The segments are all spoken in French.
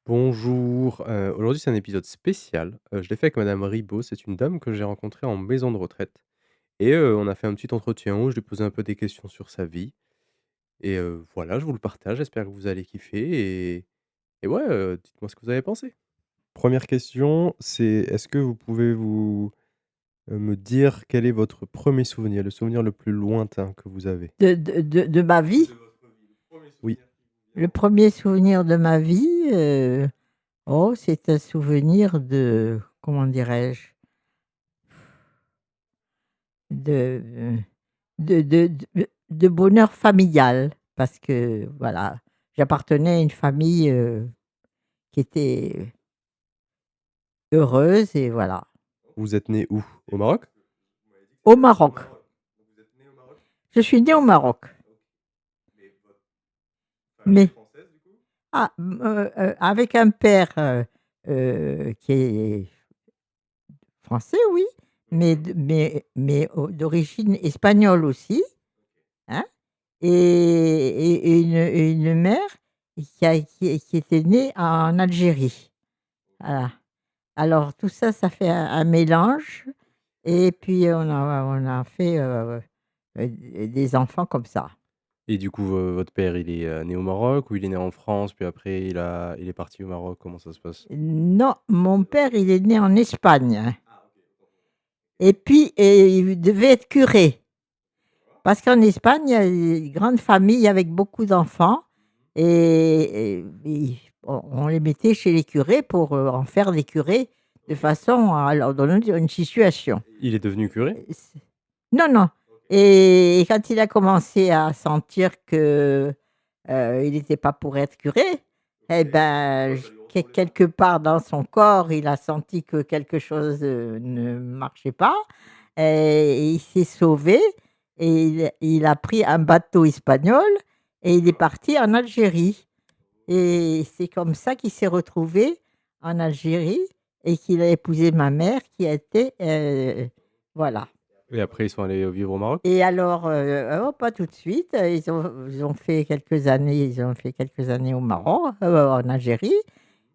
Bonjour, aujourd'hui c'est un épisode spécial, je l'ai fait avec madame Ribot, c'est une dame que j'ai rencontrée en maison de retraite et on a fait un petit entretien où je lui ai posé un peu des questions sur sa vie et voilà, je vous le partage, j'espère que vous allez kiffer et ouais, dites-moi ce que vous avez pensé. Première question, c'est est-ce que vous pouvez me dire quel est votre premier souvenir, le souvenir le plus lointain que vous avez? De ma vie, Oui. le premier souvenir de ma vie, oh, c'est un souvenir de, comment dirais-je? De, de bonheur familial parce que voilà, j'appartenais à une famille, qui était heureuse et voilà. Vous êtes né où? Au Maroc? Au Maroc. Je suis née au Maroc, mais avec un père, qui est français, oui, d'origine espagnole aussi, hein, et une mère qui était née en Algérie. Voilà. Alors tout ça, ça fait un mélange et puis on a fait, des enfants comme ça. Et du coup, votre père, il est, né au Maroc ou il est né en France, puis après il est parti au Maroc? Comment ça se passe? Non, mon père, il est né en Espagne et puis il devait être curé. Parce qu'en Espagne, il y a une grande famille avec beaucoup d'enfants et on les mettait chez les curés pour, en faire des curés de façon à leur donner une situation. Il est devenu curé? C Non, non, et quand il a commencé à sentir que, il n'était pas pour être curé, et ben, quelque part dans son corps, il a senti que quelque chose, ne marchait pas et il s'est sauvé et il a pris un bateau espagnol et il est parti en Algérie et c'est comme ça qu'il s'est retrouvé en Algérie et qu'il a épousé ma mère qui a été, voilà. Et après ils sont allés, vivre au Maroc? Et alors, oh, pas tout de suite, ils ont fait quelques années au Maroc, en Algérie.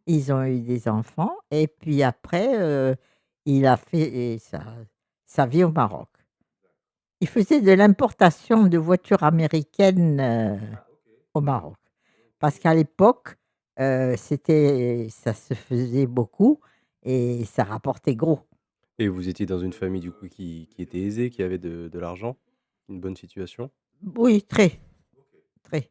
Ils ont eu des enfants et puis après, il a fait sa vie au Maroc. Il faisait de l'importation de voitures américaines, au Maroc. Parce qu'à l'époque, ça se faisait beaucoup et ça rapportait gros. Et vous étiez dans une famille du coup qui était aisée, qui avait de l'argent? Une bonne situation? Oui, très, très.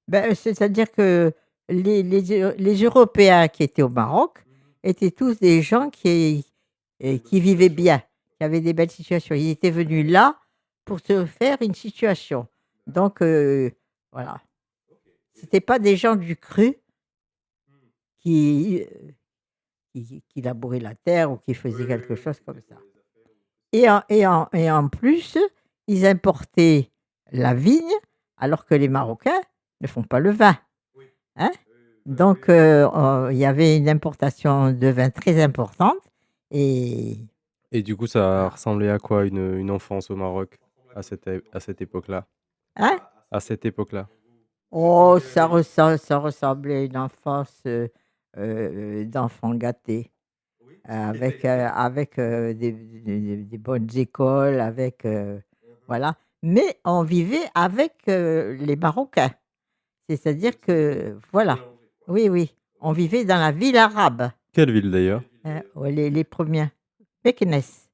Ben, c'est-à-dire que les Européens qui étaient au Maroc étaient tous des gens qui vivaient bien, qui avaient des belles situations. Ils étaient venus là pour se faire une situation. Donc, voilà. C'était pas des gens du cru qui, qui labouraient la terre ou qui faisaient quelque chose comme ça. Et en plus, ils importaient la vigne alors que les Marocains ne font pas le vin, hein. Donc, il y avait une importation de vin très importante et Et du coup, ça voilà. ressemblait à quoi une enfance au Maroc à cette époque-là? Hein? À cette époque-là? Oh, ça ressemblait à une enfance, d'enfant gâté, avec, des bonnes écoles, avec, voilà. Mais on vivait avec, les Marocains. C'est-à-dire que voilà. Oui, oui, on vivait dans la ville arabe, Quelle ville d'ailleurs? ouais, les 1ers. Meknès.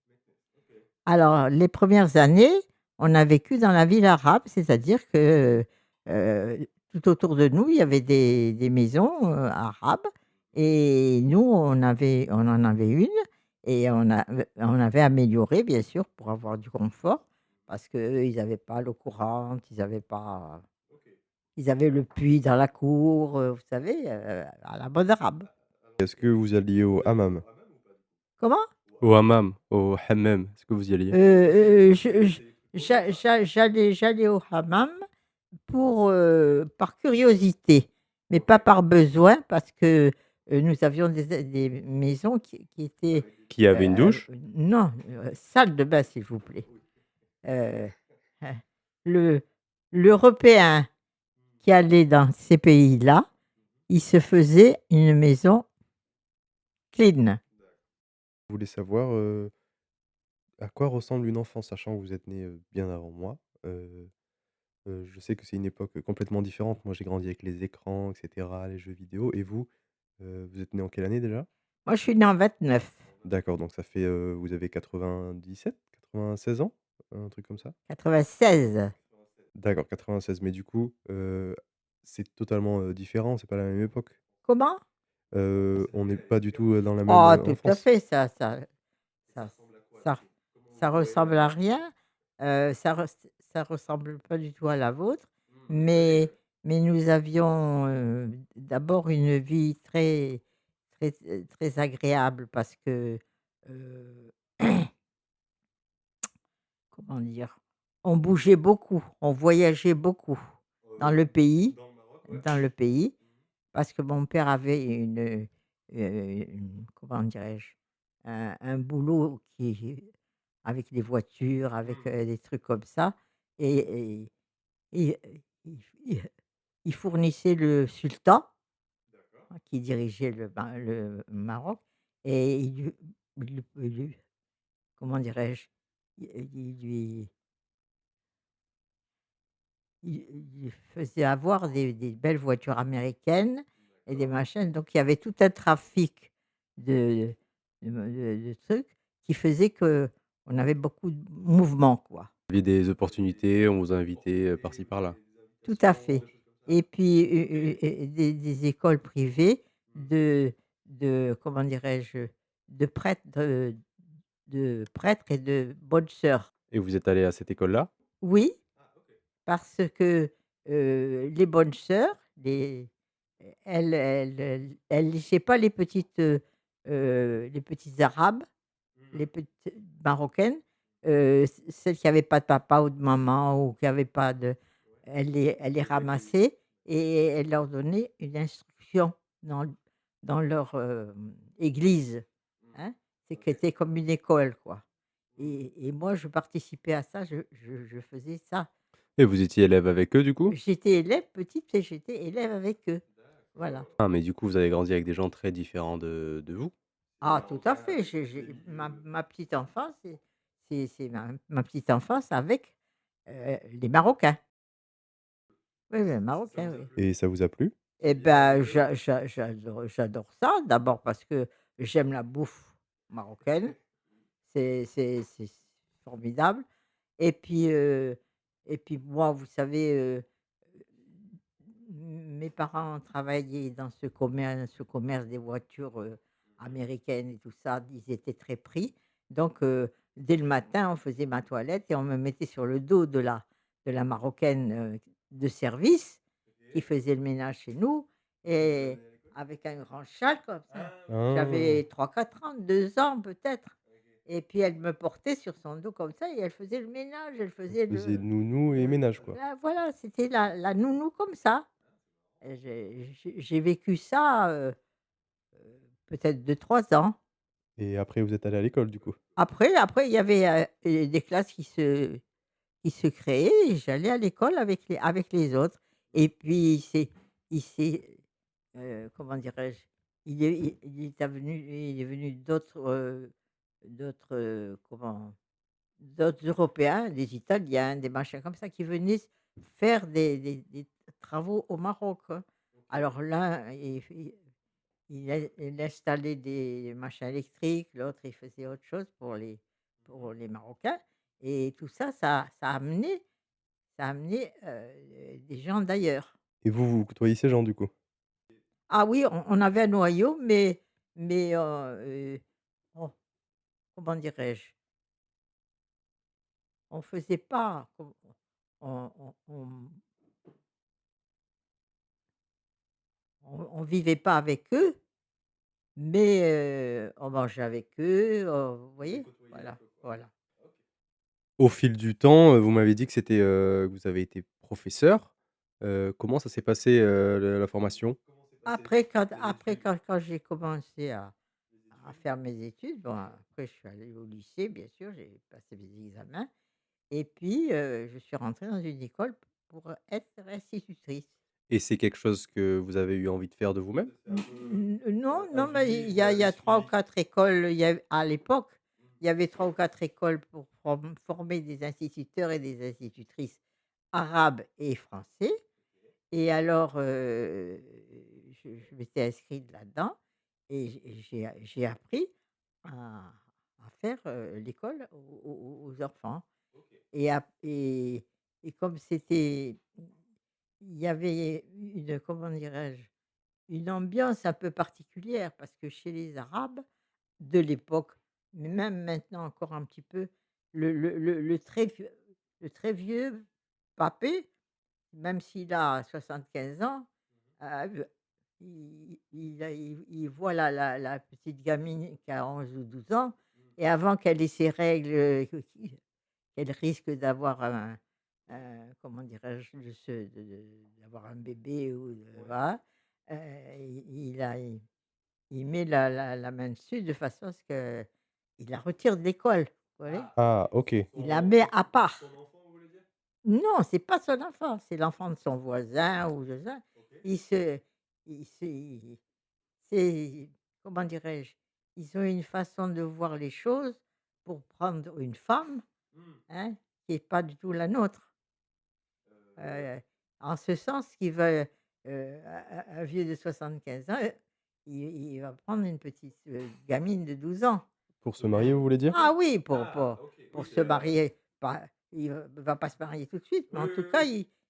Alors, les premières années, on a vécu dans la ville arabe, c'est-à-dire que, tout autour de nous, il y avait des maisons, arabes et nous, on en avait une et on avait amélioré bien sûr pour avoir du confort parce qu'eux, ils avaient pas l'eau courante, ils avaient le puits dans la cour, vous savez, à la mode arabe. Est-ce que vous alliez au hammam? Comment? Au hammam, au hammam, est-ce que vous y alliez? Je j'allais au hammam par curiosité, mais pas par besoin parce que, nous avions des maisons qui étaient, Qui avait une douche? non, salle de bain s'il vous plaît. Heu, le l'Européen qui allait dans ces pays-là, il se faisait une maison clean. Je voulais savoir, à quoi ressemble une enfance? Sachant que vous êtes né, bien avant moi. Je sais que c'est une époque, complètement différente. Moi, j'ai grandi avec les écrans et cetera, les jeux vidéo et vous, vous êtes né en quelle année déjà? Moi, je suis née en 29, D'accord, donc ça fait, vous avez 96 ans? Un truc comme ça? 96. D'accord, 96, mais du coup, c'est totalement, différent, c'est pas la même époque. Comment? On n'est pas du tout, dans la même, Oh, tout à enfance. fait, ça ça ça ressemble à rien, ça ressemble pas du tout à la vôtre, mais nous avions, d'abord une vie très agréable parce que, heu, comment dire? On bougeait beaucoup, on voyageait beaucoup dans le pays dans le pays. Parce que mon père avait une comment dirais-je? Un boulot qui avec les voitures, avec, des trucs comme ça et et il fournissait le sultan, hein, qui dirigeait le Maroc et il lui comment dirais-je? Il lui il faisait avoir des belles voitures américaines et des machins, donc il y avait tout un trafic de de trucs qui faisait qu'on avait beaucoup de mouvement, quoi. Vous aviez des opportunités, on vous a invité, par-ci par-là. Tout à fait et puis, des écoles privées de comment dirais-je? De prêtres et de bonnes sœurs. Et vous êtes allé à cette école-là? Oui. Parce que, les bonnes sœurs, elles laissaient pas les petites arabes, les petites marocaines, celles qui avaient pas de papa ou de maman ou qui avaient pas de elles les ramassaient et elles leur donnaient une instruction dans leur, église, hein. C'était comme une école, quoi et moi je participais à ça, je faisais ça. Et vous étiez élève avec eux, du coup? J'étais élève petite et j'étais élève avec eux. Voilà. Ah, mais du coup, vous avez grandi avec des gens très différents de vous? Ah tout à fait, j'ai ma petite enfance, c'est ma petite enfance avec, les Marocains. Oui, les Marocains, oui. Et ça vous a plu? Et ben, j'adore ça. D'abord parce que j'aime la bouffe marocaine, c'est formidable et puis moi, vous savez, mes parents travaillaient dans ce commerce des voitures, américaines et tout ça, ils étaient très pris. Donc, dès le matin, on faisait ma toilette et on me mettait sur le dos de la marocaine, de service qui faisait le ménage chez nous et avec un grand châle comme ça. Ah! J'avais 3 4 ans, 2 ans peut-être et puis elle me portait sur son dos comme ça et elle faisait le ménage, elle Vous faisait faisiez le nounou et ménage, quoi? voilà, c'était la nounou comme ça. Et j'ai vécu ça, peut-être 2 3 ans. Et après vous êtes allé à l'école, du coup? Après il y avait, des classes qui se créaient et j'allais à l'école avec les autres et puis il s'est, comment dirais-je? Il est venu d'autres, comment? D'autres Européens, des Italiens, des machins comme ça qui venaient faire des travaux au Maroc, hein. Alors l'un il installait des machins électriques, l'autre il faisait autre chose pour les Marocains et tout ça, ça a amené, des gens d'ailleurs. Et vous côtoyez ces gens, du coup? Ah oui, on avait un noyau, mais on comment dirais-je? On faisait pas on on vivait pas avec eux, mais on mangeait avec eux, vous voyez? Voilà, voilà. Au fil du temps, vous m'avez dit que c'était, que vous avez été professeur. Comment ça s'est passé, la formation? Quand j'ai commencé à faire mes études, bon après je suis allée au lycée bien sûr, j'ai passé mes examens et puis, je suis rentrée dans une école pour être institutrice. Et c'est quelque chose que vous avez eu envie de faire de vous-même? Non, non, mais il y a 3 ou 4 écoles, il y a à l'époque, il y avait 3 ou 4 écoles pour former des instituteurs et des institutrices arabes et français. Et alors, je m'étais inscrite là-dedans et j'ai appris à faire, l'école aux enfants et comme c'était il y avait une, comment dirais-je? Une ambiance un peu particulière parce que chez les Arabes de l'époque, mais même maintenant encore un petit peu, le très vieux papé, même s'il a 75 ans, il voit la petite gamine qui a 11 ou 12 ans et avant qu'elle ait ses règles, qu'elle risque d'avoir comment dirais-je? D'avoir un bébé ou voilà, heu, il met la main dessus de façon à ce qu'il la retire de l'école, vous voyez? Ah, OK. Il la met à part. Non, c'est pas son enfant, c'est l'enfant de son voisin ou de ça. Il se il se il c'est comment dirais-je? Ils ont une façon de voir les choses pour prendre une femme, hein, qui est pas du tout la nôtre. Heu, En ce sens qu'il va, un vieux de 75 ans, il va prendre une petite, gamine de 12 ans. Pour se marier, vous voulez dire? Ah oui, pour se marier, pas il va pas se marier tout de suite, mais en tout cas,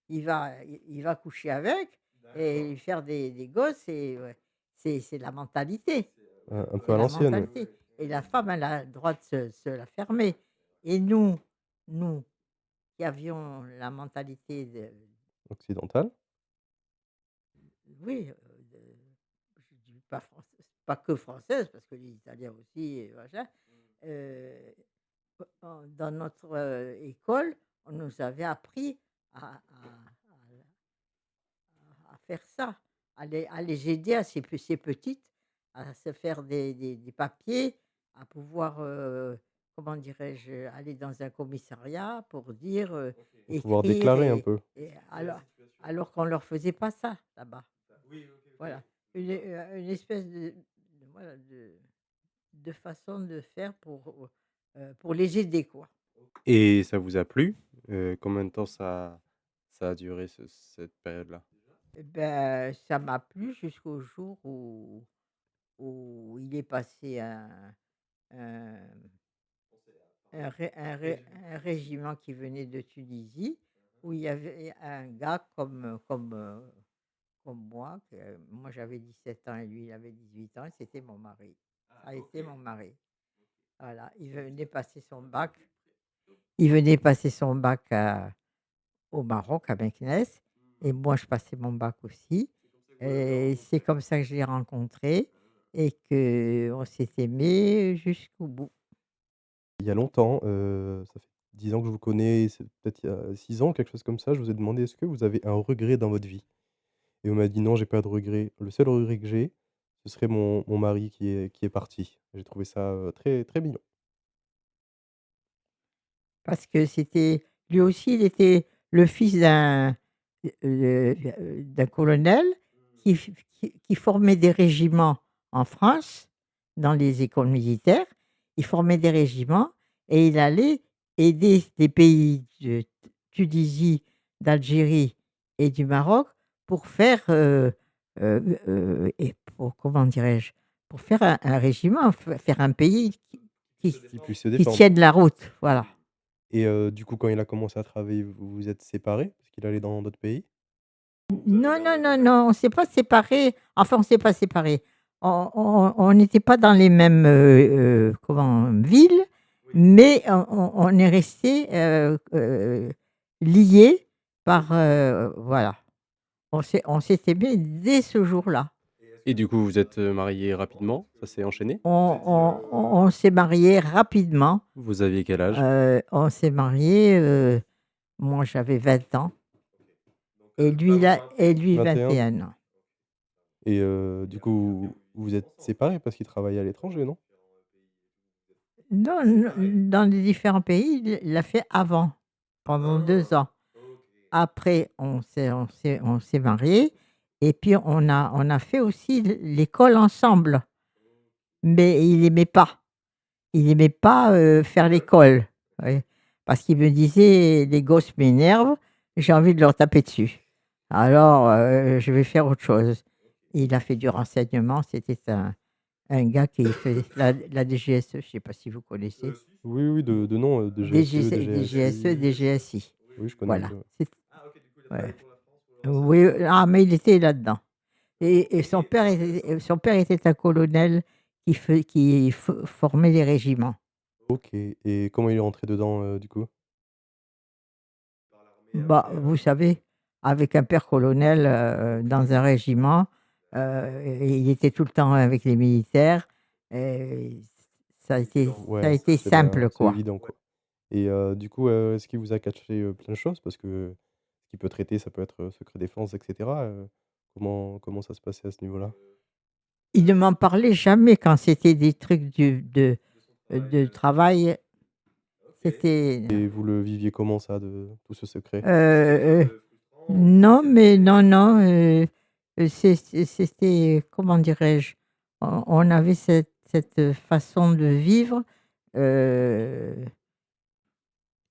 il va coucher avec et lui faire des gosses et ouais, c'est la mentalité, Un peu c'est à la l'ancienne, mentalité et la femme, elle a le droit de se la fermer et nous qui avions la mentalité de occidentale. oui, de je dis pas française, pas que française parce que les Italiens aussi et machin, heu dans notre, école, on nous avait appris à faire ça, à les aider à ces petites à se faire des papiers, à pouvoir, comment dirais-je? Aller dans un commissariat pour dire, Pour pouvoir écrire déclarer un peu. et alors qu'on leur faisait pas ça là-bas. Voilà, une espèce de voilà, de façon de faire pour les aider, quoi. Et ça vous a plu? Combien de temps ça a duré cette période-là? Et bah, ça m'a plu jusqu'au jour où il est passé un un régiment qui venait de Tunisie, où il y avait un gars comme moi, moi j'avais 17 ans et lui il avait 18 ans et c'était mon mari. Ça a été mon mari. Voilà, il venait passer son bac au Maroc, à Meknès et moi je passais mon bac aussi et c'est comme ça que je l'ai rencontré et qu'on s'est aimés jusqu'au bout. Il y a longtemps, ça fait 10 ans que je vous connais, c'est peut-être il y a 6 ans, quelque chose comme ça, je vous ai demandé: «Est-ce que vous avez un regret dans votre vie?» Et vous m'avez dit: «Non, j'ai pas de regret. Le seul regret que j'ai, ce serait mon mari qui est parti». J'ai trouvé ça, très, très mignon. Parce que c'était lui aussi, il était le fils d'un colonel qui formait des régiments en France, dans les écoles militaires. Il formait des régiments et il allait aider les pays de Tunisie, d'Algérie et du Maroc pour faire, et pour comment dirais-je? Pour faire un régiment, faire un pays qui Qui puisse se qui défendre. tienne la route, voilà. Et du coup, quand il a commencé à travailler, vous vous êtes séparés? Parce qu'il allait dans d'autres pays? Non, non, non, non, on s'est pas séparés. Enfin, on s'est pas séparés. On n'était pas dans les mêmes, comment, villes, mais on est restés, liés par, voilà. On s'est aimés dès ce jour-là. Et du coup, vous êtes, mariés rapidement? Ça s'est enchaîné? On s'est mariés rapidement. Vous aviez quel âge? On s'est mariés, moi j'avais 20 ans et lui 21. 21 ans. Et du coup, vous vous êtes séparés parce qu'il travaillait à l'étranger, non? Non, dans les différents pays, il l'a fait avant, pendant 2 ans. après on s'est mariés et puis on a fait aussi l'école ensemble. Mais il aimait pas. Il aimait pas, faire l'école, oui, parce qu'il me disait: «Les gosses m'énervent, j'ai envie de leur taper dessus. Alors, je vais faire autre chose». Il a fait du renseignement, c'était un gars qui faisait la DGSE, je sais pas si vous connaissez? Oui, oui, de nom, de GSE, DGC DGS, DGSE, oui. DGSI. Oui, je connais un Voilà, peu, ouais. c'est ouais. Oui, mais il était là-dedans et son père était un colonel qui formait les régiments. OK, et comment il est rentré dedans, du coup? Bah, vous savez, avec un père colonel, dans un régiment, il était tout le temps avec les militaires et ça a été ça a Ouais, été simple, c'est quoi. évident, quoi. Et du coup, est-ce qu'il vous a caché, plein de choses? Parce que ce qu'il peut traiter, ça peut être, secret défense et cetera, comment ça se passait à ce niveau-là? Il ne m'en parlait jamais quand c'était des trucs de travail, c'était Et vous le viviez comment ça, de tout ce secret? non, mais non, non, c'était comment dirais-je? On avait cette façon de vivre, heu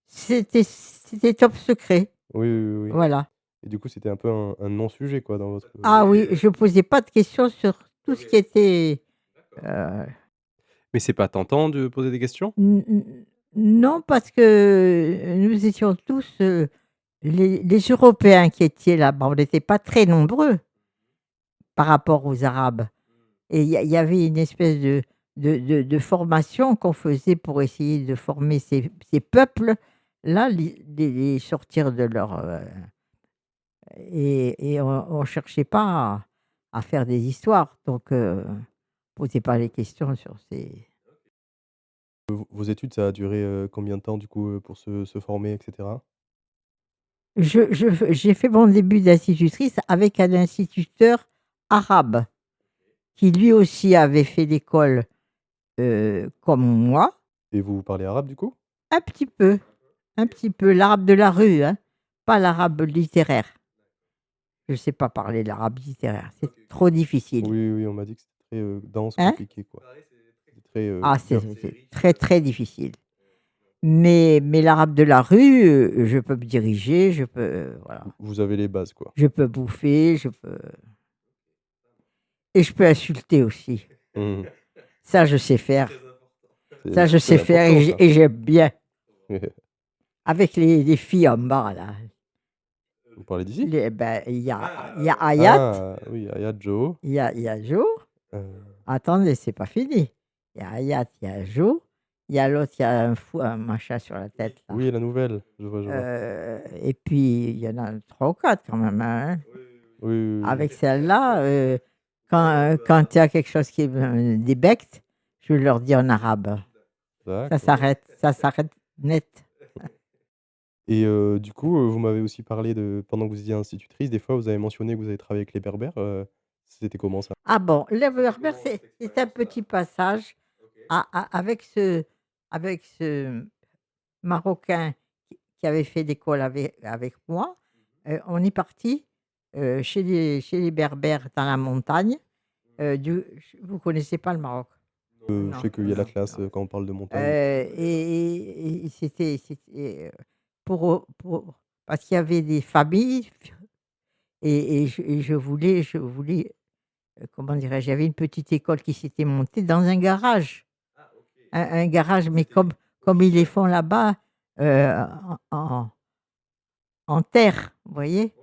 c'était top secret, Oui, oui, oui, oui. voilà. Et du coup, c'était un peu un non-sujet, quoi, dans votre, Ah oui, je posais pas de questions sur tout ce qui était, heu, Mais c'est pas tentant de poser des questions? n n non parce que nous étions tous, les Européens qui étaient là-bas, on n'était pas très nombreux par rapport aux Arabes et il y avait une espèce de formation qu'on faisait pour essayer de former ces peuples-là, les sortir de leur, et on cherchait pas à faire des histoires, donc posez pas les questions sur ces Vos études, ça a duré, combien de temps, du coup, pour se former et cetera? j'ai fait mon début d'institutrice avec un instituteur arabe, qui lui aussi avait fait l'école, comme moi, Et vous parlez arabe, du coup? un petit peu, un petit peu, l'arabe de la rue, hein, pas l'arabe littéraire. Je sais pas parler l'arabe littéraire, c'est trop difficile. Oui, oui, on m'a dit que c'était très, dense, Hein? compliqué, quoi. C'est très, Ah, dur. c'est très, très difficile. Mais l'arabe de la rue, je peux me diriger, je peux, voilà. Vous avez les bases, quoi. Je peux bouffer, je peux et je peux insulter aussi. Mmh mh. Ça, je sais faire. Ça, je C'est sais faire important, ça. et j'aime bien. Avec les filles en bas là, Vous parlez d'ici? il y a Hayat, Ah oui, Aya, Joe, il y a Jo. heu, Attendez, c'est pas fini. Il y a Hayat, il y a Jo, il y a l'autre, il y a un machin sur la tête là. oui, la nouvelle, je vois, je vois. Et puis il y en a 3 ou 4 quand même, hein. Oui, oui, oui, oui. Avec celle-là, quand il y a quelque chose qui me débecte, je leur dis en arabe. D'accord. Ça s'arrête net. Et du coup, vous m'avez aussi parlé de pendant que vous étiez institutrice, des fois, vous avez mentionné que vous avez travaillé avec les berbères, c'était comment ça? Ah bon, le berbère, c'est un petit passage avec ce Marocain qui avait fait l'école avec moi. On est parti, chez les berbères dans la montagne, vous connaissez pas le Maroc? Je Non, sais qu'il y a la non, classe, non. quand on parle de montagne et cetera. Et c'était, pour parce qu'il y avait des familles et je voulais, comment dirais-je? Il y avait une petite école qui s'était montée dans un garage. Un garage, mais comme ils les font là-bas, en terre, vous voyez?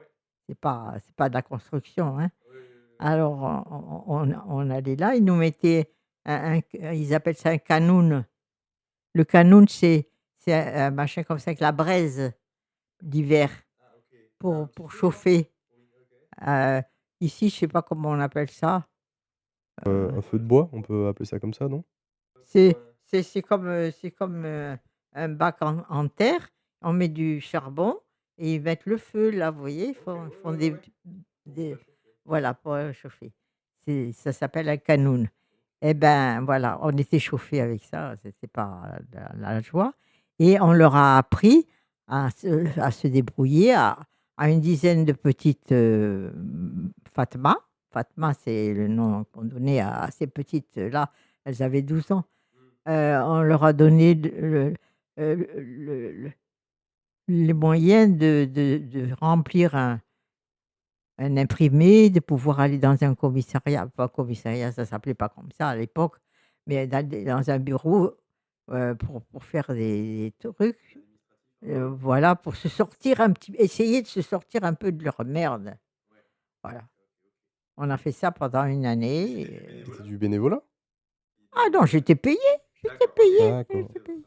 C'est pas de la construction, hein. Alors on allait là, ils nous mettaient ils appellent ça un canoun. Le canoun, c'est un machin comme ça avec la braise d'hiver pour chauffer. Heu, Ici, je sais pas comment on appelle ça. Un feu de bois, on peut appeler ça comme ça, non? C'est comme un bac en terre, on met du charbon et ils mettent le feu là, vous voyez? Ils font des voilà, pour, chauffer. Ça s'appelle un canoun. Et ben, voilà, on était chauffés avec ça, c'était pas la joie et on leur a appris à se débrouiller, à à une dizaine de petites, Fatma. Fatma, c'est le nom qu'on donnait à ces petites, là, elles avaient 12 ans. On leur a donné le les moyens de remplir un imprimé, de pouvoir aller dans un commissariat, pas commissariat, ça s'appelait pas comme ça à l'époque, mais dans un bureau, pour faire des trucs, voilà, pour se sortir un petit essayer de se sortir un peu de leur merde. Voilà. On a fait ça pendant une année et C'était du bénévolat? ah non, j'étais payée, j'étais payée, D'accord. j'étais payée.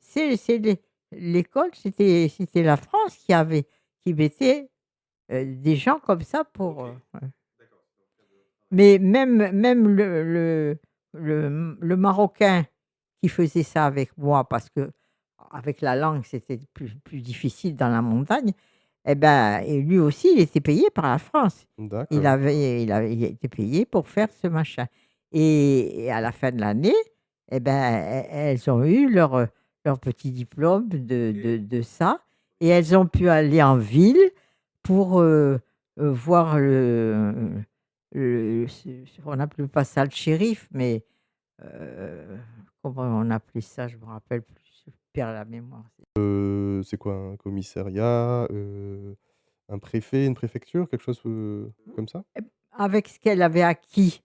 C'est l'école, c'était la France qui mettait, des gens comme ça pour, ouais. Mais même le Marocain qui faisait ça avec moi, parce que avec la langue, c'était plus difficile dans la montagne, et ben et lui aussi, il était payé par la France. D'accord. Il était payé pour faire ce machin et à la fin de l'année, et ben, elles ont eu leur petit diplôme de ça et elles ont pu aller en ville pour, voir on n'appelait pas ça le shérif, mais heu, comment on appelait ça? Je me rappelle plus, je perds la mémoire. C'est quoi un commissariat, un préfet, une préfecture, quelque chose, comme ça? Avec ce qu'elle avait acquis,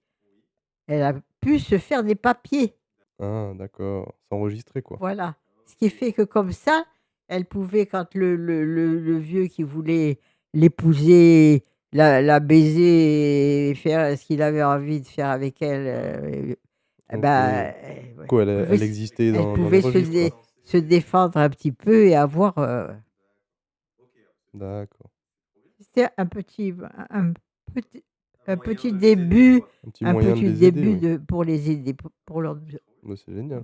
elle a pu se faire des papiers, Ah d'accord, s'enregistrer quoi. voilà. Ce qui fait que comme ça, elle pouvait quand le vieux qui voulait l'épouser, la baiser et faire ce qu'il avait envie de faire avec elle, et OK. bah, Du ouais, coup, pouvait elle s existait elle dans les pouvait registres, quoi? se défendre un petit peu et avoir, D'accord. c'était petit un petit début Un petit un moyen de petit les aider, début oui. de pour les aider, pour leur Bah, c'est génial.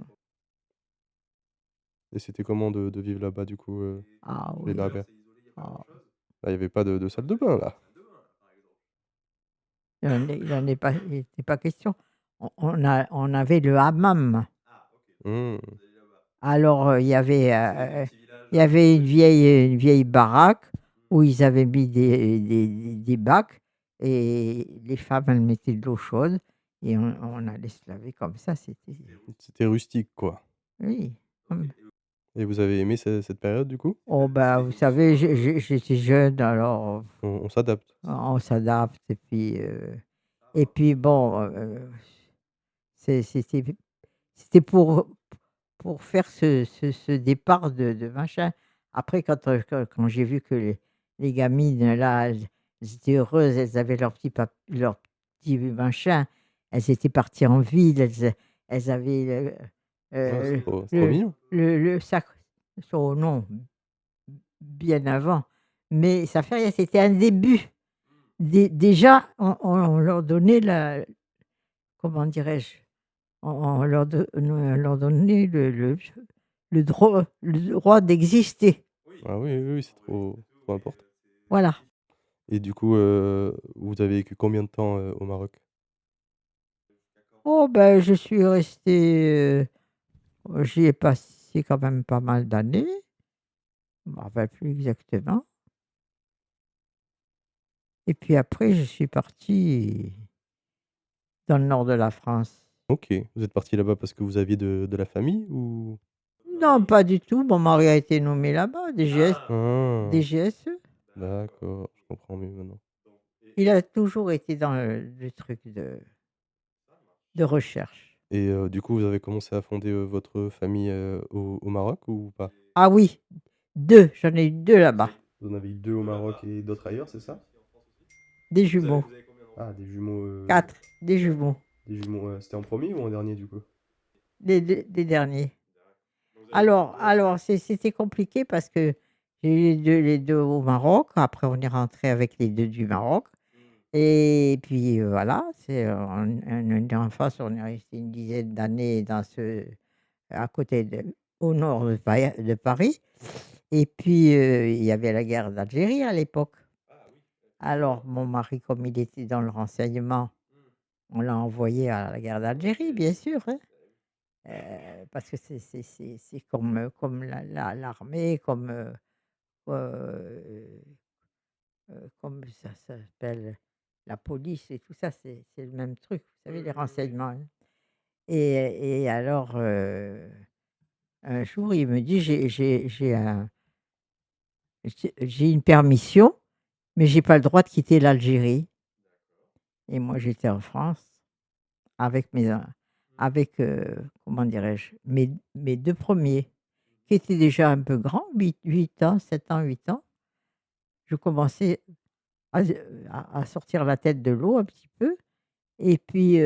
Et c'était comment de vivre là-bas du coup, ah chez les oui, Berbères? ah, Ah, il y avait pas de salle de bain là? il en est pas il était pas question. On avait le hammam. Mmh. Alors, il y avait une vieille baraque où ils avaient mis des bacs et les femmes, elles mettaient de l'eau chaude et on allait se laver comme ça, c'était C'était rustique quoi. oui, mmh. Et vous avez aimé cette période du coup? Oh bah, vous savez, j'étais jeune alors, On s'adapte. on s'adapte et puis bon, c'était pour faire ce départ de machin. Après quand j'ai vu que les gamines là, elles étaient heureuses, elles avaient leur petit machin, elles étaient parties en ville, elles avaient Ah, heu, c'est trop mignon. le sac oh non, bien avant, mais ça fait rien, c'était un début. Déjà on leur donnait la comment dirais-je? On leur donnait le droit d'exister. Ah oui, oui, oui, c'est trop important. Voilà. Et du coup, vous avez vécu combien de temps, au Maroc? Oh ben, je suis restée, j'y ai passé quand même pas mal d'années. Je me rappelle plus exactement et puis après je suis partie dans le nord de la France. OK. Vous êtes partis là-bas parce que vous aviez de la famille ou? Non, pas du tout, mon mari a été nommé là-bas, Ah! DGSE. D'accord, je comprends mieux maintenant. Il a toujours été dans le truc de recherche. Et du coup, vous avez commencé à fonder, votre famille, au Maroc ou pas? Ah oui, 2, j'en ai eu 2 là-bas, Vous en avez eu 2 au Maroc et d'autres ailleurs, c'est ça? des jumeaux, Ah, des jumeaux, 4, des jumeaux, c'était en premier ou en dernier, du coup? les derniers. Alors c'était compliqué parce que j'ai eu les 2 au Maroc, après on est rentré avec les 2 du Maroc et puis, voilà, en enfance, on est resté une dizaine d'années à côté au nord de Paris et puis, il y avait la guerre d'Algérie à l'époque. Alors mon mari, comme il était dans le renseignement, on l'a envoyé à la guerre d'Algérie, bien sûr, hein. Parce que c'est comme, comme l'armée, comme, comme ça s'appelle, la police et tout ça, c'est le même truc, vous savez, les renseignements, hein. Et alors, un jour, il me dit: J'ai une permission, mais j'ai pas le droit de quitter l'Algérie». Et moi, j'étais en France avec avec, comment dirais-je? Mes 2 premiers qui étaient déjà un peu grands, 8 ans, 7 ans, 8 ans. Je commençais à sortir la tête de l'eau un petit peu et puis,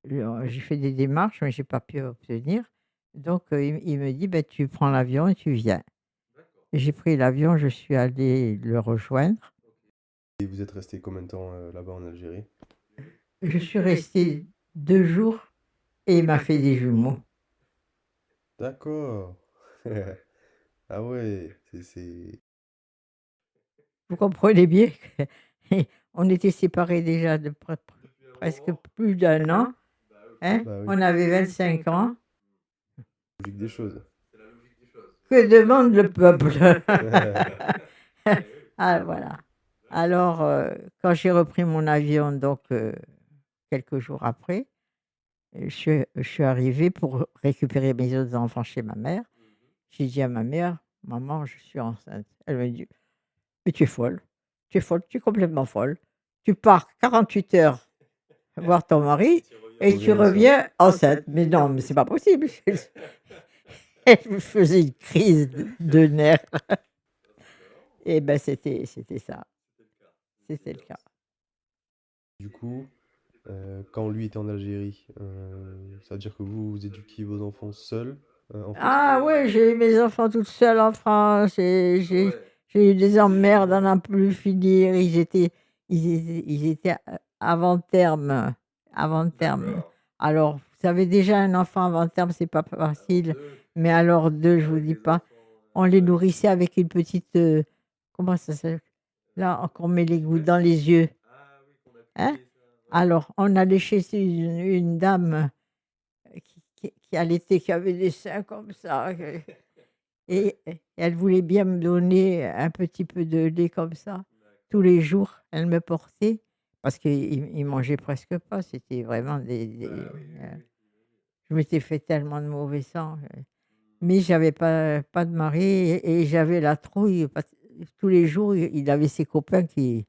j'ai fait des démarches, mais j'ai pas pu obtenir. Donc, il me dit: «Beh, tu prends l'avion et tu viens». J'ai pris l'avion, je suis allée le rejoindre. Et vous êtes resté combien de temps, là-bas en Algérie? Je suis restée 2 jours et il m'a fait des jumeaux. D'accord. Ah ouais, c'est Vous comprenez bien qu'on était séparés déjà de presque plus d'un an, hein. bah oui, On avait 25 ans. logique des choses. Que demande le peuple? Ah voilà. Alors, quand j'ai repris mon avion donc, quelques jours après, je suis arrivée pour récupérer mes autres enfants chez ma mère. J'ai dit à ma mère: «Maman, je suis enceinte». Elle me dit: «Mais tu es folle, tu es complètement folle. Tu pars 48 heures voir ton mari Tu et tu reviens le soir. reviens enceinte. Mais non, mais c'est pas possible». Elle me faisait une crise de nerfs. Et ben, c'était ça, c'était le cas. Du coup, quand lui était en Algérie, ça veut dire que vous, vous éduquiez vos enfants seuls, en France? Ah ouais, j'ai eu mes enfants toute seule en France et j'ai eu des emmerdes à n'en plus finir. Ils étaient avant terme, avant terme. Alors, vous savez déjà un enfant avant terme, c'est pas facile, mais alors 2, je vous dis pas. On les nourrissait avec une petite, comment ça s'appelle? Là, qu'on met les gouttes dans les yeux, hein? Alors, on allait chez une dame, qui allaitait, qui avait des seins comme ça, et elle voulait bien me donner un petit peu de lait comme ça. Tous les jours, elle me portait parce qu'ils mangeaient presque pas, c'était vraiment je m'étais fait tellement de mauvais sang, mais j'avais pas de mari et j'avais la trouille parce que tous les jours, il avait ses copains qui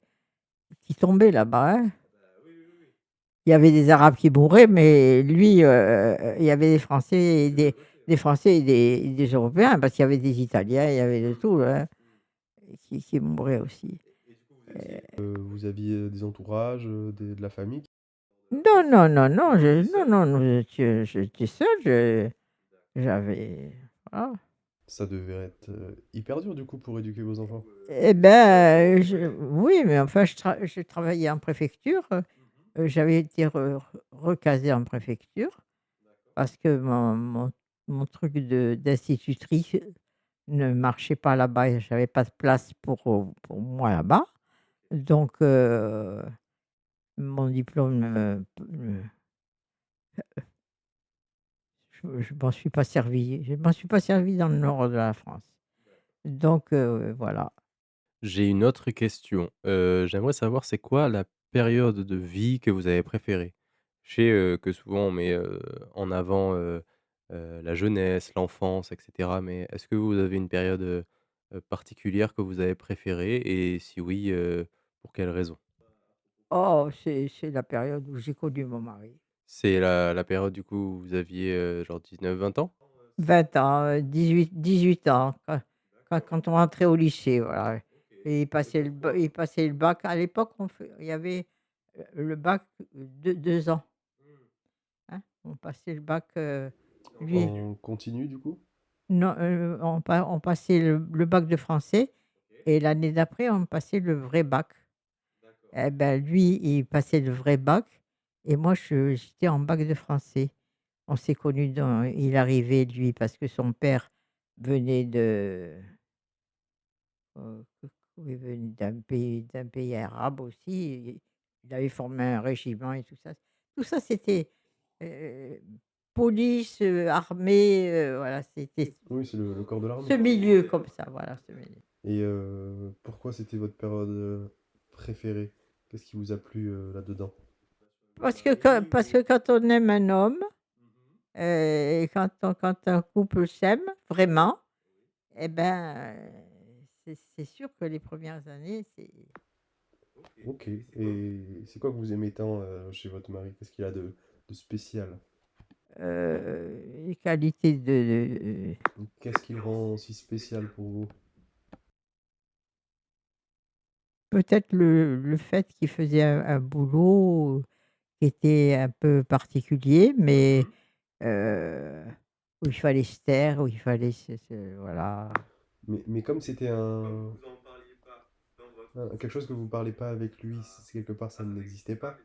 tombaient là-bas, hein. Il y avait des Arabes qui mouraient, mais lui, il y avait des Français et des Européens, parce qu'il y avait des Italiens, il y avait de tout, hein, qui mouraient aussi. Heu, Vous aviez des entourages, de la famille? non, non, non, non, non, non, non, j'étais seule, j'avais voilà. Ça devait être, hyper dur du coup pour éduquer vos enfants? Et ben, oui, mais enfin, je travaillais en préfecture, j'avais été recasée en préfecture parce que mon truc d'institutrice ne marchait pas là-bas et j'avais pas de place pour moi là-bas. Donc, mon diplôme, je m'en suis pas servi. Je m'en suis pas servi dans le nord de la France. Donc, voilà. J'ai une autre question. J'aimerais savoir c'est quoi la période de vie que vous avez préférée? Je sais, que souvent on met, en avant, la jeunesse, l'enfance et cetera, mais est-ce que vous avez une période, particulière que vous avez préférée et si oui, pour quelle raison? Oh, c'est la période où j'ai connu mon mari. C'est la période du coup où vous aviez, genre 19-20 ans? 20 ans, 18 ans, quand on rentrait au lycée, voilà. Et il passait le bac. À l'époque, il y avait, le bac de 2 ans, hein. On passait le bac, lui En continu du coup? non, on passait le bac de français et l'année d'après, on passait le vrai bac. Et ben, lui, il passait le vrai bac et moi, j'étais en bac de français. On s'est connus il arrivait, lui, parce que son père venait il venait d'un pays arabe aussi. Il avait formé un régiment et tout ça. Tout ça, c'était, heu, police, armée, voilà, c'était Oui, c'est le corps de ce l'armée. milieu comme ça, voilà, ce milieu. Et pourquoi c'était votre période préférée? Qu'est-ce qui vous a plu là-dedans? Parce que quand on aime un homme, et quand un couple s'aime vraiment, et ben, c'est sûr que les premières années, c'est, Ok. Et c'est quoi que vous aimez tant chez votre mari? Qu'est-ce qu'il a de spécial? les qualités Qu'est-ce qui le rend si spécial pour vous? peut-être le fait qu'il faisait un boulot qui était un peu particulier, mais heu, où il fallait se taire, où il fallait se voilà. Mais comme c'était quelque chose que vous parlez pas avec lui, c'est quelque part ça n'existait pas.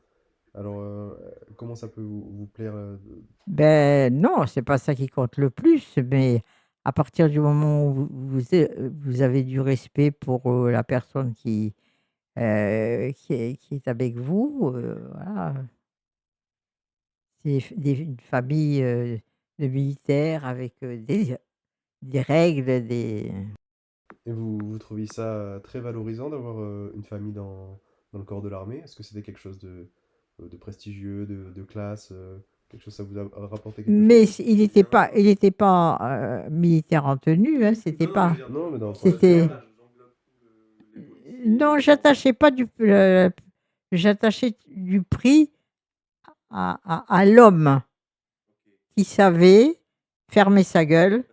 Alors comment ça peut vous plaire Ben non, c'est pas ça qui compte le plus, mais à partir du moment où vous avez du respect pour, la personne qui est avec vous, voilà. C'est une famille, de militaires avec, des règles, des Et vous trouviez ça très valorisant d'avoir une famille dans le corps de l'armée? Est-ce que c'était quelque chose de prestigieux, de classe quelque chose, ça vous a rapporté quelque chose? mais il était pas, militaire en tenue, hein, c'était pas Non, mais dans le sens c'était littéral. non, j'attachais du prix à l'homme qui savait fermer sa gueule,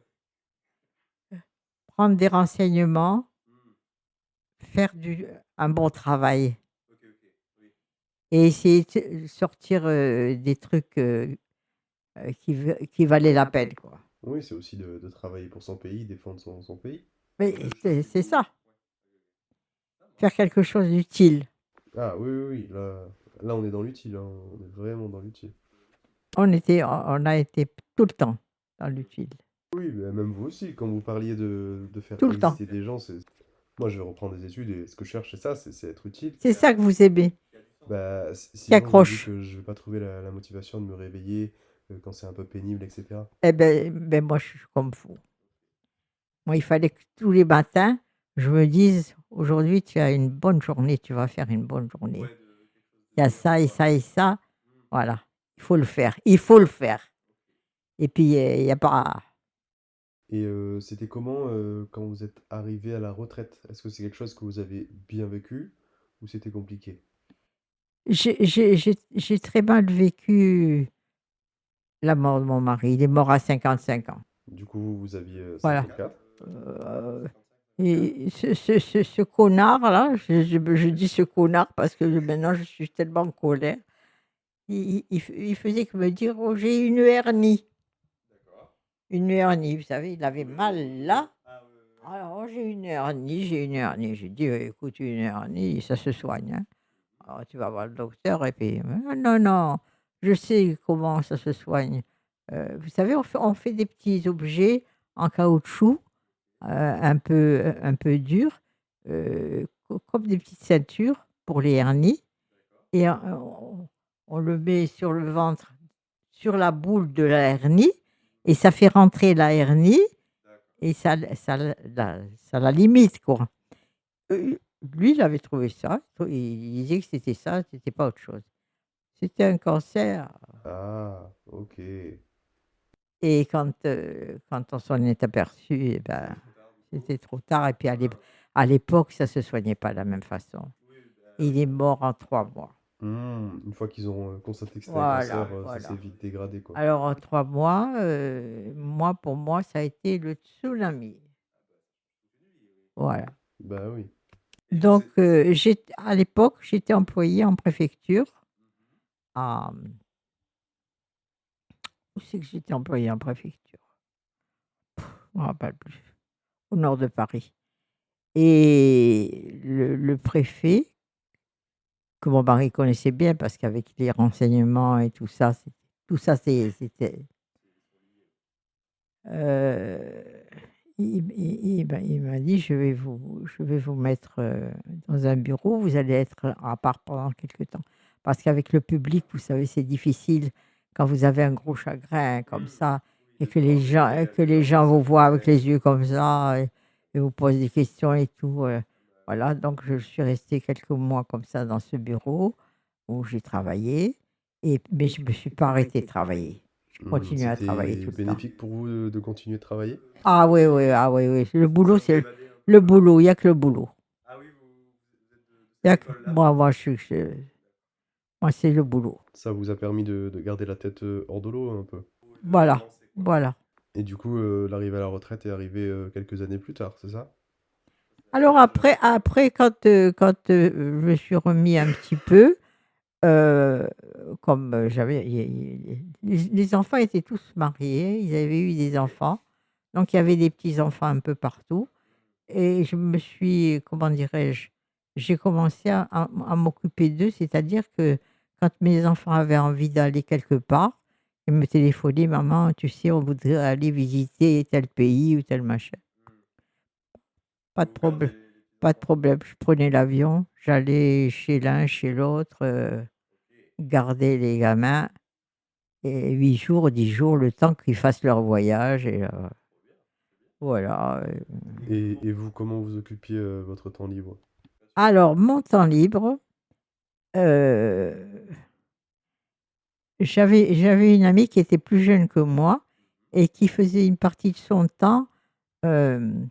prendre des renseignements, faire un bon travail et essayer de sortir, des trucs, qui valaient la peine, quoi. Oui, c'est aussi de travailler pour son pays, défendre son pays. Mais c'est ça, faire quelque chose d'utile. Ah oui, oui, oui, là on est dans l'utile, hein, on est vraiment dans l'utile. On a été tout le temps dans l'utile, Oui, mais même vous aussi, quand vous parliez de faire tout le temps. exister des gens, moi je vais reprendre des études et ce que je cherche c'est ça, c'est être utile. C'est ça que vous aimez, Bah, qui sinon je me dis accroche. que je vais pas trouver la motivation de me réveiller quand c'est un peu pénible, etc. Eh ben moi, je suis comme vous. Moi, il fallait que tous les matins, je me dise: «Aujourd'hui, tu as une bonne journée, tu vas faire une bonne journée. Il y a ça et ça et ça». Voilà, il faut le faire et puis, il y a pas Et c'était comment quand vous êtes arrivé à la retraite? Est-ce que c'est quelque chose que vous avez bien vécu ou c'était compliqué? j'ai très mal vécu la mort de mon mari. Il est mort à 55 ans. Du coup, vous aviez Voilà, 54. heu et ce connard-là, je dis ce connard parce que maintenant je suis tellement en colère. Il faisait que me dire: «Oh, j'ai une hernie». Une hernie, vous savez, il avait mal là. Alors: «Oh, j'ai une hernie». J'ai dit: Écoute, une hernie, ça se soigne, hein. Alors tu vas voir le docteur» et puis: «Non, non, non, je sais comment ça se soigne». Vous savez, on fait des petits objets en caoutchouc, un peu durs, comme des petites ceintures pour les hernies et on le met sur le ventre, sur la boule de la hernie et ça fait rentrer la hernie et ça la limite, quoi. Lui, il avait trouvé ça, il disait que c'était ça, c'était pas autre chose. C'était un cancer Ah, ok. et quand on s'en est aperçu et ben, c'était trop tard et puis à l'époque, ça se soignait pas de la même façon. Il est mort en 3 mois. Une fois qu'ils ont constaté que c'était un cancer, Voilà, ça s'est voilà. vite dégradé, quoi. Alors en 3 mois, pour moi, ça a été le tsunami. Voilà. Bah oui. Donc à l'époque, j'étais employée en préfecture à, où c'est que j'étais employée en préfecture? Je me rappelle plus. Au nord de Paris et le préfet, que mon mari connaissait bien parce qu'avec les renseignements et tout ça c'était, heu, il m'a dit: «Je vais vous mettre, dans un bureau, vous allez être à part pendant quelque temps». Parce qu'avec le public, vous savez, c'est difficile quand vous avez un gros chagrin comme ça et que les gens vous voient avec les yeux comme ça et vous posent des questions et tout, voilà, donc je suis restée quelques mois comme ça dans ce bureau où j'ai travaillé mais je me suis pas arrêtée de travailler. Je continue à travailler C'était tout le temps. bénéfique pour vous de continuer de travailler? Ah oui, oui, ah oui, oui, le boulot, c'est le boulot, il y a que le boulot. Il y a que moi, moi, c'est le boulot. Ça vous a permis de garder la tête hors de l'eau un peu. Voilà, voilà. Et du coup, l'arrivée à la retraite est arrivée quelques années plus tard, c'est ça? Alors après quand je me suis remis un petit peu, heu, comme, j'avais les enfants étaient tous mariés, ils avaient eu des enfants, donc il y avait des petits-enfants un peu partout et je me suis, comment dirais-je? J'ai commencé à m'occuper d'eux, c'est-à-dire que quand mes enfants avaient envie d'aller quelque part, ils me téléphonaient: «Maman, tu sais, on voudrait aller visiter tel pays ou tel machin». Pas de problème. Pas de problème, je prenais l'avion, j'allais chez l'un, chez l'autre, garder les gamins et 8 jours, 10 jours, le temps qu'ils fassent leur voyage et voilà, Et vous, comment vous occupiez votre temps libre? alors mon temps libre, heu, j'avais une amie qui était plus jeune que moi et qui faisait une partie de son temps, hem,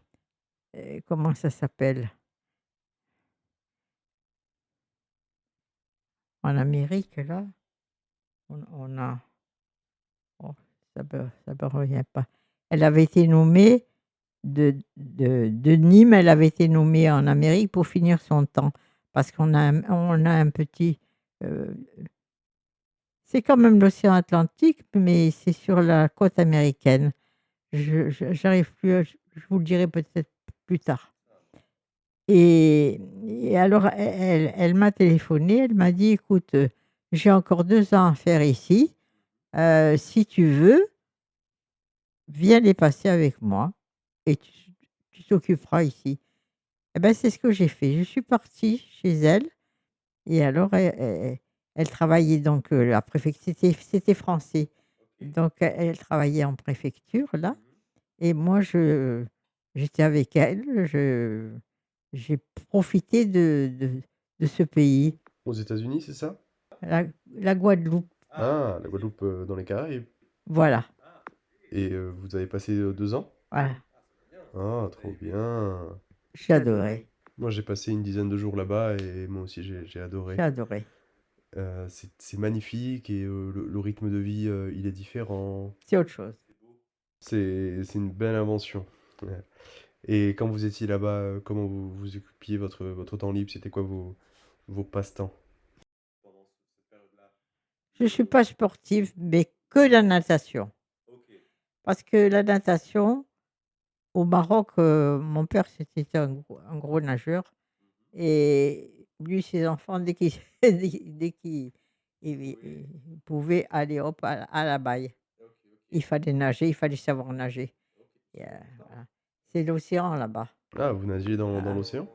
comment ça s'appelle? En Amérique là, on a oh, ça me revient pas. Elle avait été nommée de Nîmes, elle avait été nommée en Amérique pour finir son temps. Parce qu'on a un petit, heu, c'est quand même l'océan Atlantique, mais c'est sur la côte américaine. J'arrive plus à je vous le dirai peut-être plus tard. Et alors elle m'a téléphoné, elle m'a dit: «Écoute, j'ai encore 2 ans à faire ici, si tu veux, viens les passer avec moi et tu t'occuperas ici». Et ben c'est ce que j'ai fait. Je suis partie chez elle et alors elle travaillait donc, la préfecture c'était français. Donc elle travaillait en préfecture là et moi j'étais avec elle, j'ai profité de ce pays, Aux États-Unis, c'est ça? la Guadeloupe. Ah, la Guadeloupe dans les Caraïbes. Voilà, Et vous avez passé 2 ans? voilà, Ah, trop bien. j'ai adoré, Moi, j'ai passé une dizaine de jours là-bas et moi aussi, j'ai j'ai adoré. adoré. C'est magnifique et le rythme de vie, il est différent. C'est autre chose. C'est une belle invention. Ouais. Et quand vous étiez là-bas, comment vous occupiez votre temps libre? C'était quoi vos passe-temps? Je ne suis pas sportive, mais que la natation. Parce que la natation, au Maroc, mon père, c'était un gros nageur et lui, ses enfants, dès qu'ils dès qu'ils ils pouvaient aller, hop, à la baille. Il fallait nager, il fallait savoir nager et voilà. C'est l'océan là-bas. Ah, vous nagiez dans Ah, l'océan?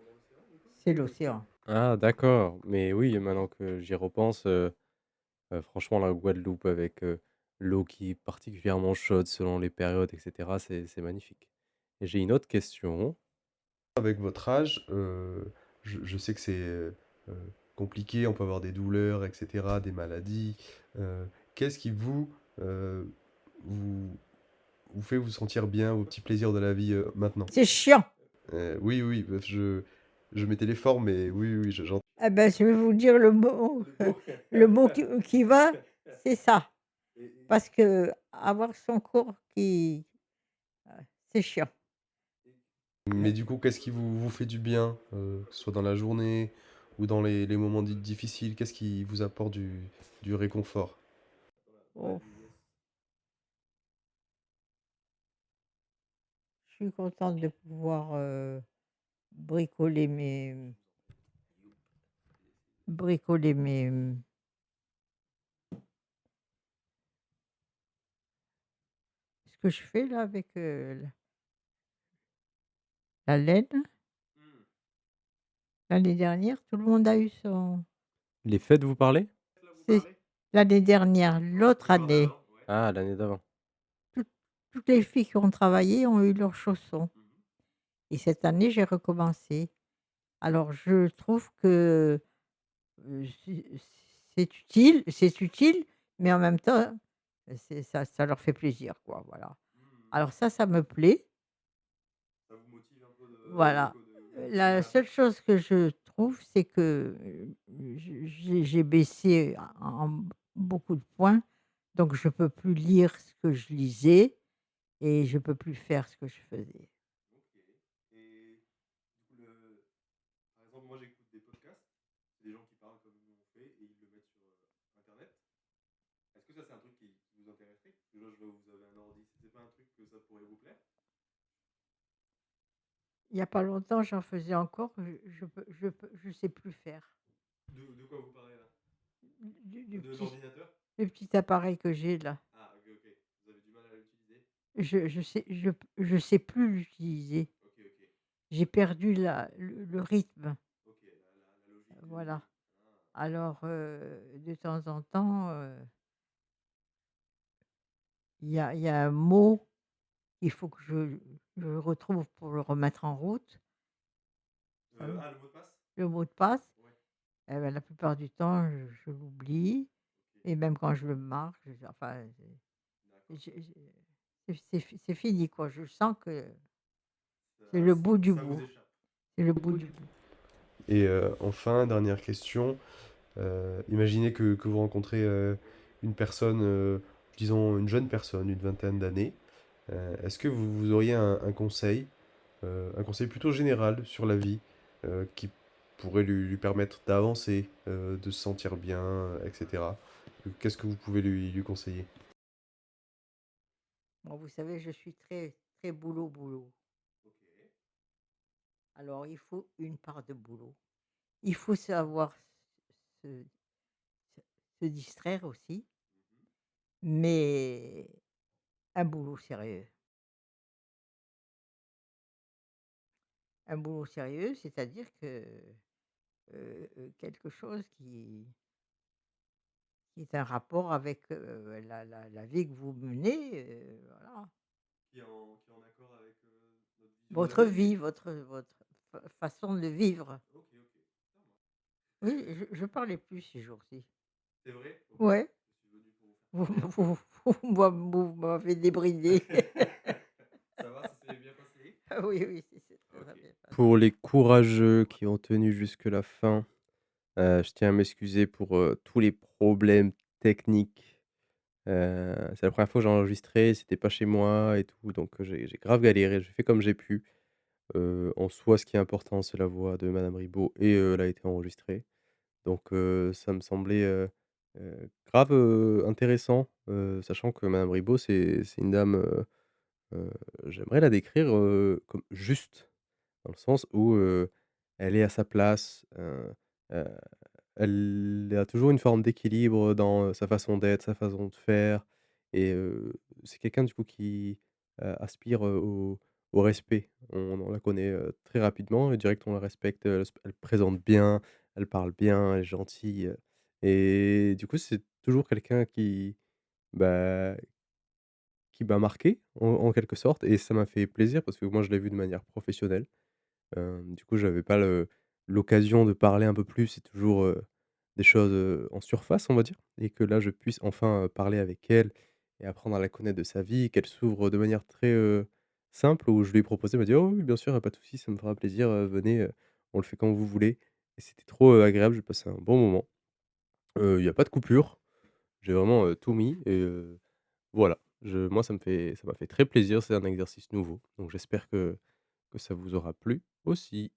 c'est l'océan. Ah d'accord, mais oui, maintenant que j'y repense, franchement la Guadeloupe avec, l'eau qui est particulièrement chaude selon les périodes et cetera, c'est magnifique. Et j'ai une autre question. Avec votre âge, je sais que c'est compliqué, on peut avoir des douleurs, etc., des maladies. Qu'est-ce qui euh, vous, vous fait vous sentir bien, vos petits plaisirs de la vie maintenant? C'est chiant. Oui, oui, je mettais les formes, mais oui, oui, j'entends. Eh ben, je vais vous dire le mot, le mot qui va, c'est ça. Parce que avoir son corps qui c'est chiant. Mais du coup, qu'est-ce qui vous fait du bien, que ce soit dans la journée ou dans les moments difficiles? Qu'est-ce qui vous apporte du réconfort? Oh, je suis contente de pouvoir, bricoler mes ce que je fais là avec, la laine. L'année dernière, tout le monde a eu son Les fêtes, vous parlez? c'est l'année dernière, l'autre année, Ah, l'année d'avant. toutes toutes les filles qui ont travaillé ont eu leurs chaussons et cette année, j'ai recommencé. Alors je trouve que, c'est c'est utile, mais en même temps, ça leur fait plaisir, quoi, voilà. Alors ça me plaît, voilà. La seule chose que je trouve, c'est que, j'ai baissé en beaucoup de points, donc je peux plus lire ce que je lisais et je peux plus faire ce que je faisais. Il y a pas longtemps, j'en faisais encore, je sais plus faire. Du petit appareil que j'ai là, je sais plus l'utiliser. J'ai perdu le rythme, voilà. Alors, de temps en temps, il y a un mot qu'il faut que je retrouve pour le remettre en route, le mot de passe. Et bah, la plupart du temps, je l'oublie et même quand je le marque, enfin, c'est fini, quoi. Je sens que c'est le bout du bout. C'est le bout du bout. Et enfin, dernière question, imaginez que vous rencontrez une personne, disons une jeune personne, une vingtaine d'années. Est-ce que vous auriez un conseil plutôt général sur la vie, qui pourrait lui permettre d'avancer, de se sentir bien, etc. Qu'est-ce que vous pouvez lui conseiller? Moi, vous savez, je suis très, très boulot, boulot. Alors, il faut une part de boulot. Il faut savoir se se distraire aussi, mais un boulot sérieux. Un boulot sérieux, c'est-à-dire que, quelque chose qui est un rapport avec, la vie que vous menez, voilà. Votre vie, votre façon de vivre. Oui, je parlais plus ces jours-ci. Ouais, vous m'avez débridé. Ah oui, oui, c'est très bien Pour passé. les courageux qui ont tenu jusque la fin, je tiens à m'excuser pour, tous les problèmes techniques. C'est la première fois que j'ai enregistré, c'était pas chez moi et tout, donc j'ai grave galéré. J'ai fait comme j'ai pu. En soi, ce qui est important, c'est la voix de madame Ribot et elle a été enregistrée. Donc ça me semblait, grave, intéressant, sachant que madame Ribot, c'est une dame, heu, j'aimerais la décrire, comme juste. Dans le sens où, elle est à sa place, heu, elle a toujours une forme d'équilibre dans, sa façon d'être, sa façon de faire et c'est quelqu'un du coup qui, aspire, au respect. On la connaît, très rapidement et direct on la respecte, elle présente bien, elle parle bien, elle est gentille, et du coup c'est toujours quelqu'un bah, qui m'a marqué en quelque sorte et ça m'a fait plaisir parce que moi je l'ai vu de manière professionnelle. Du coup, j'avais pas l'occasion de parler un peu plus. C'est toujours, des choses, en surface, on va dire et que là, je puisse enfin, parler avec elle et apprendre à la connaître de sa vie, qu'elle s'ouvre de manière très, simple où je lui ai proposé, elle m'a dit: «Oh oui, bien sûr, pas de souci, ça me fera plaisir, venez, on le fait quand vous voulez» et c'était trop, agréable. J'ai passé un bon moment. Il y a pas de coupure. J'ai vraiment, tout mis et voilà. Moi, ça m'a fait très plaisir. C'est un exercice nouveau, donc j'espère que ça vous aura plu aussi.